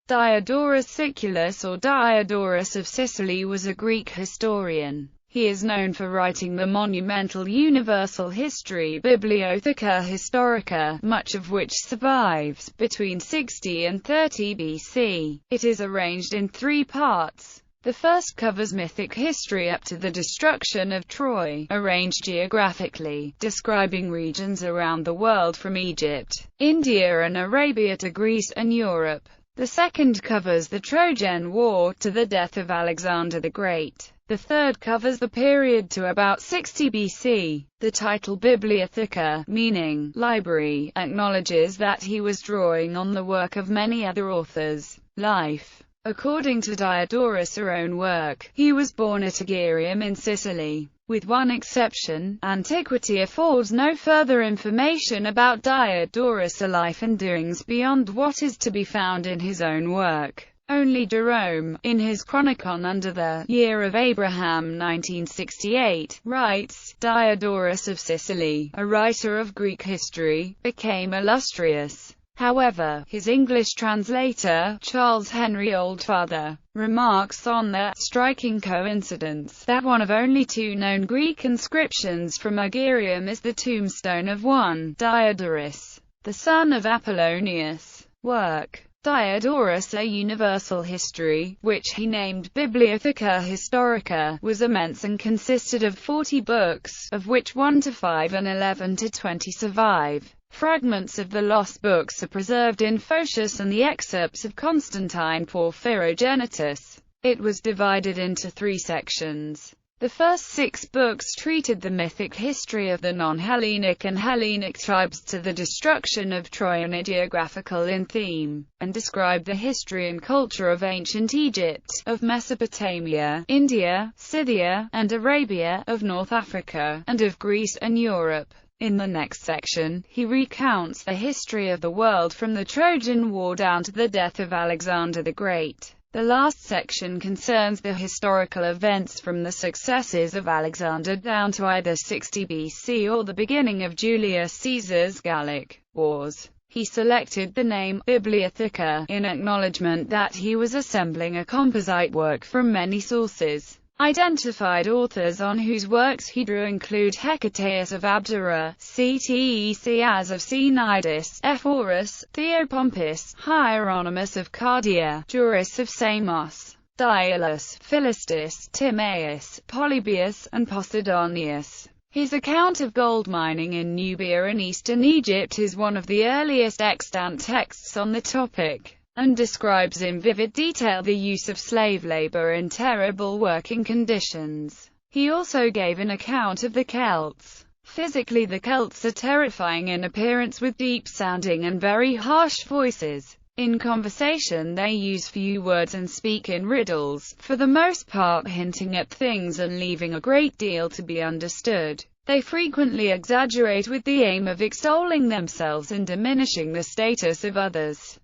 Diodorus Siculus, or Diodorus of Sicily, was a Greek historian. He is known for writing the monumental universal history Bibliotheca Historica, much of which survives, between 60 and 30 BC. It is arranged in 3 parts. The first covers mythic history up to the destruction of Troy, arranged geographically, describing regions around the world from Egypt, India and Arabia to Greece and Europe. The second covers the Trojan War, to the death of Alexander the Great. The third covers the period to about 60 BC. The title Bibliotheca, meaning library, acknowledges that he was drawing on the work of many other authors. Life. According to Diodorus' own work, he was born at Egerium in Sicily. With one exception, antiquity affords no further information about Diodorus' life and doings beyond what is to be found in his own work. Only Jerome, in his Chronicon under the year of Abraham 1968, writes, Diodorus of Sicily, a writer of Greek history, became illustrious. However, his English translator, Charles Henry Oldfather, remarks on the striking coincidence that one of only 2 known Greek inscriptions from Egerium is the tombstone of one Diodorus, the son of Apollonius. Work. Diodorus' A Universal History, which he named Bibliotheca Historica, was immense and consisted of 40 books, of which 1 to 5 and 11 to 20 survive. Fragments of the lost books are preserved in Photius and the excerpts of Constantine Porphyrogenitus. It was divided into 3 sections. The first 6 books treated the mythic history of the non-Hellenic and Hellenic tribes to the destruction of Troy, and geographical in theme, and described the history and culture of ancient Egypt, of Mesopotamia, India, Scythia, and Arabia, of North Africa, and of Greece and Europe. In the next section, he recounts the history of the world from the Trojan War down to the death of Alexander the Great. The last section concerns the historical events from the successes of Alexander down to either 60 BC or the beginning of Julius Caesar's Gallic Wars. He selected the name Bibliotheca in acknowledgement that he was assembling a composite work from many sources. Identified authors on whose works he drew include Hecataeus of Abdera, Ctesias of Cnidus, Ephorus, Theopompus, Hieronymus of Cardia, Duris of Samos, Diolus, Philistus, Timaeus, Polybius, and Posidonius. His account of gold mining in Nubia and eastern Egypt is one of the earliest extant texts on the topic, and describes in vivid detail the use of slave labor in terrible working conditions. He also gave an account of the Celts. Physically, the Celts are terrifying in appearance with deep-sounding and very harsh voices. In conversation they use few words and speak in riddles, for the most part hinting at things and leaving a great deal to be understood. They frequently exaggerate with the aim of extolling themselves and diminishing the status of others.